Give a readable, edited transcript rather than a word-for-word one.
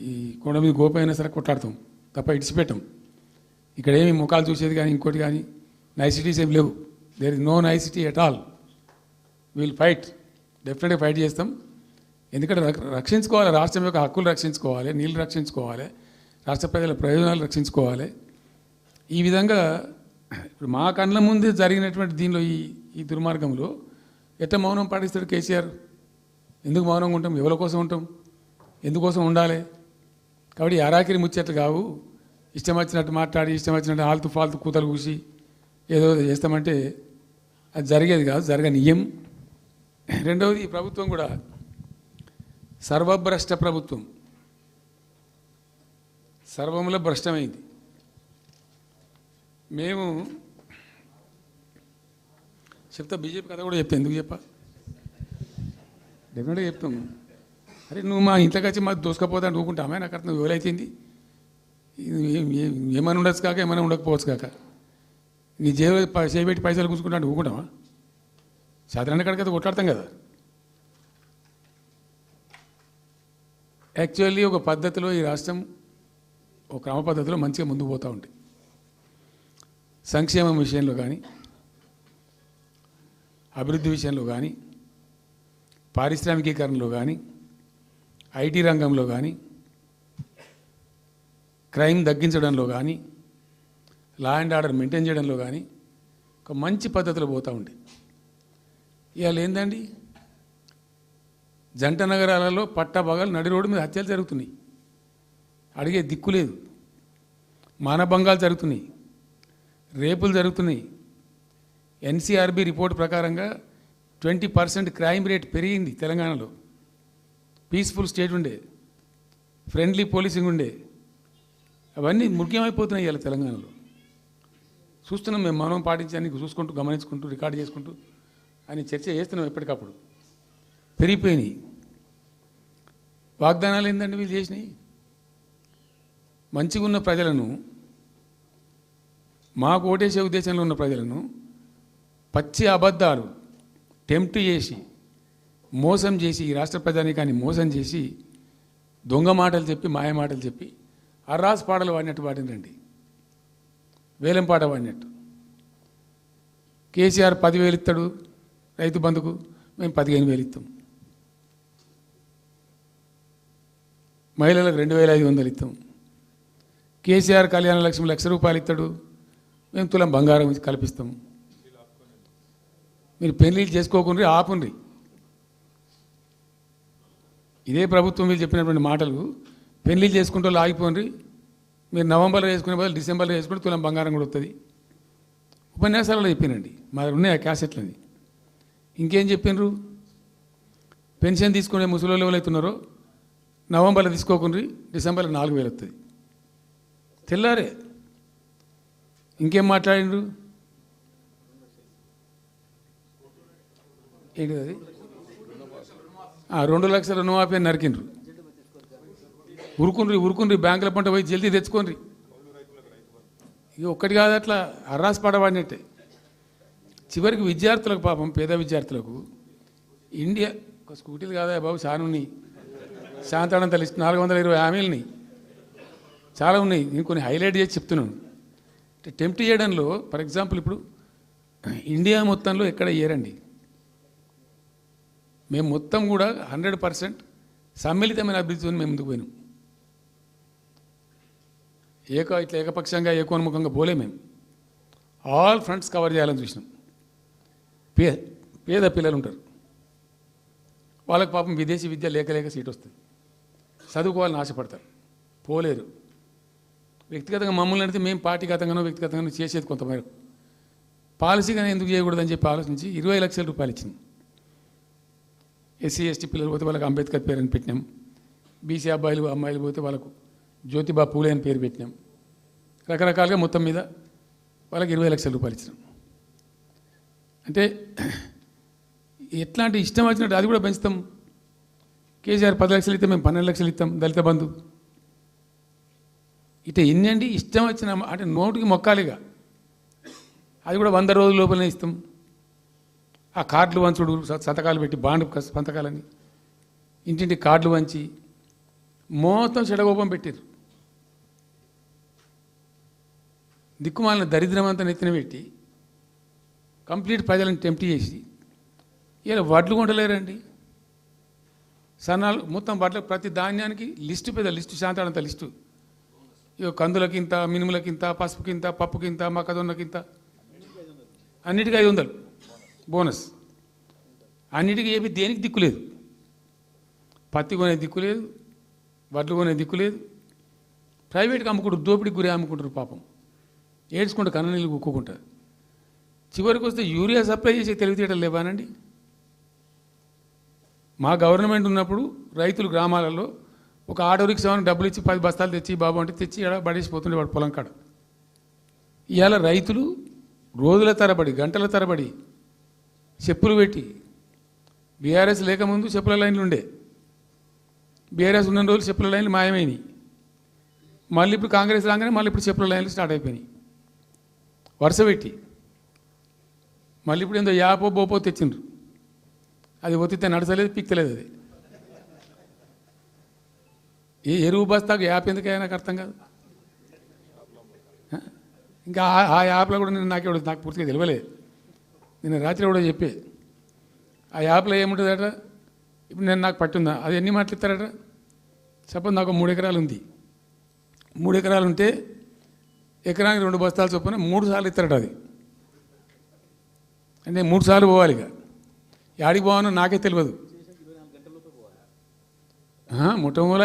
ఈ కొండ మీద గోప అయినా సరే కొట్లాడతాం తప్ప ఇడిచిపెట్టాం. ఇక్కడ ఏమి ముఖాలు చూసేది కానీ ఇంకోటి కానీ నైసిటీస్ ఏమి లేవు. There is no necessity at all. Will fight, డెఫినెట్గా ఫైట్ చేస్తాం. ఎందుకంటే రక్షించుకోవాలి, రాష్ట్రం యొక్క హక్కులు రక్షించుకోవాలి, నీళ్ళు రక్షించుకోవాలి, రాష్ట్ర ప్రజల ప్రయోజనాలు రక్షించుకోవాలి. ఈ విధంగా ఇప్పుడు మా కళ్ళ ముందు జరిగినటువంటి దీనిలో ఈ దుర్మార్గంలో ఎట్లా మౌనం పాటిస్తాడు కేసీఆర్? ఎందుకు మౌనంగా ఉంటాం? ఎవరి కోసం ఉంటాం? ఎందుకోసం ఉండాలి? కాబట్టి అరాకిరి ముచ్చట్లు కావు. ఇష్టం వచ్చినట్టు మాట్లాడి ఇష్టం వచ్చినట్టు ఆల్తు ఫాల్తు కూతలు కూసి ఏదో చేస్తామంటే అది జరిగేది కాదు, జరగనీయం. రెండవది, ఈ ప్రభుత్వం కూడా సర్వభ్రష్ట ప్రభుత్వం, సర్వంలో భ్రష్టమైంది. మేము చెప్తా, బీజేపీ కథ కూడా చెప్తా. ఎందుకు చెప్పా? డెఫినెట్గా చెప్తాము. అరే నువ్వు మా ఇంట్లోకి వచ్చి మాకు దోసుకపోతా అని ఊరుకుంటామే? నాకు అర్థం ఎవరైతుంది ఏమైనా ఉండొచ్చు కాక ఏమైనా ఉండకపోవచ్చు కాక నీ చేయబెట్టి పైసలు కూర్చుకుంటా అంటే ఊరుకుంటామా? సాధారణ కడికైతే కొట్లాడతాం కదా. యాక్చువల్లీ ఒక పద్ధతిలో ఈ రాష్ట్రం ఒక క్రమ పద్ధతిలో మంచిగా ముందుకు పోతూ ఉంటుంది. సంక్షేమం విషయంలో కానీ, అభివృద్ధి విషయంలో కానీ, పారిశ్రామికీకరణలో కానీ, ఐటీ రంగంలో కానీ, క్రైమ్ తగ్గించడంలో కానీ, లా అండ్ ఆర్డర్ మెయింటైన్ చేయడంలో కానీ ఒక మంచి పద్ధతిలో పోతూ ఉంటాయి. ఇవాళ ఏందండి, జంట నగరాలలో పట్టభాగాలు నడి రోడ్డు మీద హత్యలు జరుగుతున్నాయి. అడిగే దిక్కు లేదు. మానభంగాలు జరుగుతున్నాయి, రేపులు జరుగుతున్నాయి. ఎన్సీఆర్బీ రిపోర్ట్ ప్రకారంగా 20% క్రైమ్ రేట్ పెరిగింది తెలంగాణలో. పీస్ఫుల్ స్టేట్ ఉండే, ఫ్రెండ్లీ పోలీసింగ్ ఉండే, అవన్నీ ముఖ్యమైపోతున్నాయి ఇవాళ తెలంగాణలో. చూస్తున్నాం మేము, మనం పాటించడానికి చూసుకుంటూ గమనించుకుంటూ రికార్డు చేసుకుంటూ అని చర్చ చేస్తున్నాం. ఎప్పటికప్పుడు పెరిగిపోయినాయి. వాగ్దానాలు ఏంటంటే వీళ్ళు చేసినాయి. మంచిగా ఉన్న ప్రజలను, మాకు ఓటేసే ఉద్దేశంలో ఉన్న ప్రజలను పచ్చి అబద్ధాలు టెంప్ట్ చేసి మోసం చేసి, ఈ రాష్ట్ర ప్రజానీకాన్ని మోసం చేసి దొంగ మాటలు చెప్పి మాయ మాటలు చెప్పి అర్రాస్ పాటలు వాడినట్టు వాడినండి. వేలం పాట వాడినట్టు. కేసీఆర్ 10,000 ఇస్తాడు రైతు బంధుకు, మేము 15,000 ఇస్తాం. మహిళలకు 2,500 ఇస్తాం. కేసీఆర్ కళ్యాణ లక్ష్మి ₹1,00,000 ఇస్తాడు, మేము తులం బంగారం కల్పిస్తాం. మీరు పెళ్లిళ్ళు చేసుకోకుండా ఆపుండ్రి. ఇదే ప్రభుత్వం మీరు చెప్పినటువంటి మాటలు పెళ్లిళ్ళు చేసుకుంటూ ఆగిపోండి. మీరు నవంబర్లో చేసుకునే బదులు డిసెంబర్లో చేసుకుంటే తులం బంగారం కూడా వస్తుంది. ఉపన్యాసాలలో చెప్పినండి, మా ఉన్నాయి ఆ క్యాసెట్లని. ఇంకేం చెప్పినరు? పెన్షన్ తీసుకునే ముసలోళ్ళు ఎవరైతున్నారో నవంబర్లో తీసుకోకుండా డిసెంబర్లో 4,000 వస్తుంది. తెల్లారే ఇంకేం మాట్లాడిండ్రు? ఏంటిది అది? 2 లక్షల రుణమాఫీ అని నరికిండ్రు. ఉరుకుండ్రి బ్యాంకుల పంట పోయి జల్దీ తెచ్చుకోండి. ఇక ఒక్కటి కాదు, అట్లా అర్రాస్ పడబడినట్టే. చివరికి విద్యార్థులకు, పాపం పేద విద్యార్థులకు ఇండియా ఒక స్కూటీలు కాదా బాబు, చాలా ఉన్నాయి. శాంతాడంత లిస్ట్ 420 హామీలని చాలా ఉన్నాయి. నేను కొన్ని హైలైట్ చేసి చెప్తున్నాను. టెంప్ట్ చేయడంలో, ఫర్ ఎగ్జాంపుల్ ఇప్పుడు ఇండియా మొత్తంలో ఎక్కడ ఇయ్యరండి. మేము మొత్తం కూడా 100% సమ్మిళితమైన అభివృద్ధితో మేము ముందుకు పోయినాం. ఇట్లా ఏకపక్షంగా ఏకోన్ముఖంగా పోలే. మేము ఆల్ ఫ్రంట్స్ కవర్ చేయాలని చూసినాం. పేద పిల్లలు ఉంటారు, వాళ్ళకి పాపం విదేశీ విద్య లేక సీట్ వస్తుంది, చదువుకోవాలని ఆశపడతారు, పోలేరు. వ్యక్తిగతంగా మమ్మల్ని అడిగితే మేము పార్టీగతంగానో వ్యక్తిగతంగానో చేసేది కొంతమేరకు. పాలసీగానే ఎందుకు చేయకూడదని చెప్పి ఆలోచించి 20 లక్షల రూపాయలు ఇచ్చింది. ఎస్సీ ఎస్టీ పిల్లలు పోతే వాళ్ళకి అంబేద్కర్ పేరు అని పెట్టినాం. బీసీ అమ్మాయిలు పోతే వాళ్ళకు జ్యోతిబా పూలే అని పేరు పెట్టినాం. రకరకాలుగా మొత్తం మీద వాళ్ళకి 20 లక్షల రూపాయలు ఇచ్చినాం. అంటే ఎట్లాంటి ఇష్టం వచ్చినట్టు అది కూడా పెంచుతాం. కేసీఆర్ 10 లక్షలు ఇస్తాం, మేము 12 లక్షలు ఇస్తాం దళిత బంధు. ఇట్లా ఎన్ని అండి ఇష్టం వచ్చిన అంటే నోటికి మొక్కాలిగా. అది కూడా 100 రోజుల లోపలనే ఇస్తాం. ఆ కార్డులు వంచుడు, సంతకాలు పెట్టి బాండ్ సంతకాలని ఇంటింటి కార్డులు వంచి మొత్తం చెడగోపం పెట్టారు. దిక్కుమాలిన దరిద్రం అంతా నెత్తిన పెట్టి కంప్లీట్ ప్రజలను టెంప్ట్ చేసి ఇలా వడ్లు కొంటలేరండి. సన్నాలు మొత్తం వడ్ల ప్రతి ధాన్యానికి లిస్టు పెద్ద లిస్టు శాంతాడంత లిస్టు. ఇక కందులకింత, మినుములకింత, పసుపుకింత, పప్పుకింత, మొక్కజొన్నకింత, అన్నిటికీ 500 బోనస్. అన్నిటికీ ఏమి దేనికి దిక్కులేదు. పత్తి కొనే దిక్కులేదు, వడ్లు కొనే దిక్కులేదు. ప్రైవేట్గా అమ్ముకుంటారు, దోపిడికి గురి అమ్ముకుంటారు. పాపం ఏడ్చుకుంటూ కన్ననీళ్ళు కుక్కుంటారు. చివరికి వస్తే యూరియా సప్లై చేసే తెలివితేటలు లేవానండి. మా గవర్నమెంట్ ఉన్నప్పుడు రైతులు గ్రామాలలో ఒక ఆటో రిక్షాని డబ్బులు ఇచ్చి 10 బస్తాలు తెచ్చి బాబు అంటే తెచ్చి ఎడ పడేసిపోతుండే వాడు పొలం కాడ. ఇవాళ రైతులు రోజుల తరబడి, గంటల తరబడి చెప్పులు పెట్టి, బీఆర్ఎస్ లేకముందు చెప్పుల లైన్లు ఉండే, బీఆర్ఎస్ ఉన్న రోజులు చెప్పుల లైన్లు మాయమైనవి. మళ్ళీ ఇప్పుడు కాంగ్రెస్ రాగానే మళ్ళీ ఇప్పుడు చెప్పుల లైన్లు స్టార్ట్ అయిపోయినాయి వరుస పెట్టి. మళ్ళీ ఇప్పుడు ఏందో యాపో బోపో తెచ్చిండ్రు. అది ఒత్తితే నడచలేదు, పిక్తలేదు. అది ఏ ఎరువు బస్తాకు యాప్ ఎందుకైనా నాకు అర్థం కాదు. ఇంకా ఆ యాప్లో కూడా నేను నాకు పూర్తిగా తెలియలేదు. నేను రాత్రి కూడా చెప్పే ఆ యాప్లో ఏముంటుందట. ఇప్పుడు నాకు పట్టుందా, అది ఎన్ని మాటలు ఇస్తారట. సపోజ్ నాకు 3 ఎకరాలు ఉంది. 3 ఎకరాలు ఉంటే ఎకరానికి 2 బస్తాలు చొప్పున 3 సార్లు ఇస్తారట. అది అంటే 3 సార్లు పోవాలి. ఇక యాడికి పోవాలో నాకే తెలియదు. మొట్టమొదట